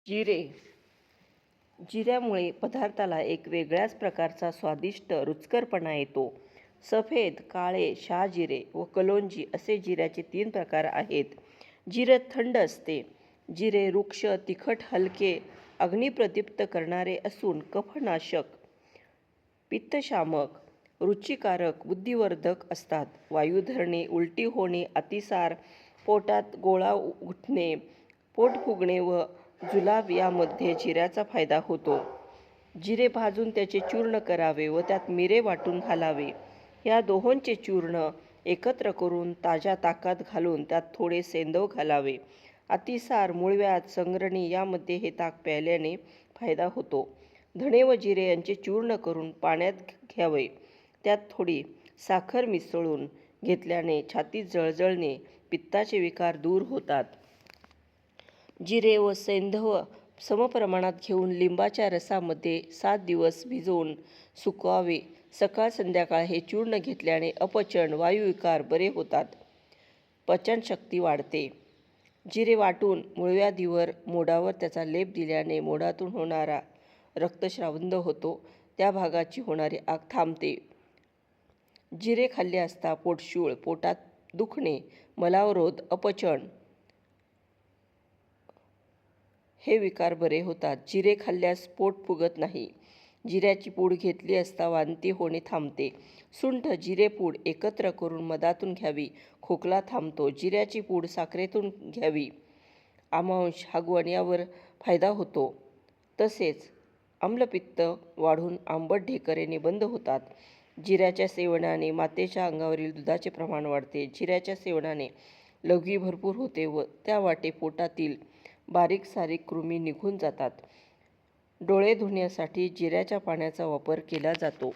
जिरे. जिऱ्यामुळे पदार्थाला एक वेगळ्याच प्रकारचा स्वादिष्ट रुचकरपणा येतो. सफेद, काळे, शहाजिरे व कलोंजी असे जिऱ्याचे 3 प्रकार आहेत. जिरे थंड असते. जिरे रुक्ष, तिखट, हलके, अग्निप्रदीप्त करणारे असून कफनाशक, पित्तशामक, रुचिकारक, बुद्धिवर्धक असतात. वायू धरणे, उलटी होणे, अतिसार, पोटात गोळा उठणे, पोट फुगणे व जुलाब यामध्ये जिऱ्याचा फायदा होतो. जिरे भाजून त्याचे चूर्ण करावे व त्यात मिरे वाटून घालावे. या दोहोंचे चूर्ण एकत्र करून ताज्या ताकात घालून त्यात थोडे सेंदव घालावे. अतिसार, मूळव्याध, संगरणी यामध्ये हे ताक प्यायल्याने फायदा होतो. धणे व जिरे यांचे चूर्ण करून पाण्यात घ्यावे. त्यात थोडी साखर मिसळून घेतल्याने छातीत जळजळणे, पित्ताचे विकार दूर होतात. जिरे व सैंधव समप्रमाणात घेऊन लिंबाच्या रसामध्ये 7 दिवस भिजवून सुकवावे. सकाळ संध्याकाळ हे चूर्ण घेतल्याने अपचन, वायुविकार बरे होतात. पचनशक्ती वाढते. जिरे वाटून मूळव्याधीवर मोडावर त्याचा लेप दिल्याने मोडातून होणारा रक्तस्राव बंद होतो. त्या भागाची होणारी आग थांबते. जिरे खाल्ले असता पोटशूळ, पोटात दुखणे, मलावरोध, अपचन हे विकार बरे होतात. जिरे खाल्ल्यास पोट फुगत नाही. जिऱ्याची पूड घेतली असता वांती होणे थांबते. सुंठ, जिरेपूड एकत्र करून मधातून घ्यावी. खोकला थांबतो. जिऱ्याची पूड साखरेतून घ्यावी. आमांश, हागवण यावर फायदा होतो. तसेच आम्लपित्त वाढून आंबट ढेकर बंद होतात. जिऱ्याच्या सेवनाने मातेच्या अंगावरील दुधाचे प्रमाण वाढते. जिऱ्याच्या सेवनाने लघवी भरपूर होते व त्या वाटे पोटातील बारीक सारीक कृमी निघून जातात. डोळे धुण्यासाठी जिऱ्याच्या पाण्याचा वापर केला जातो.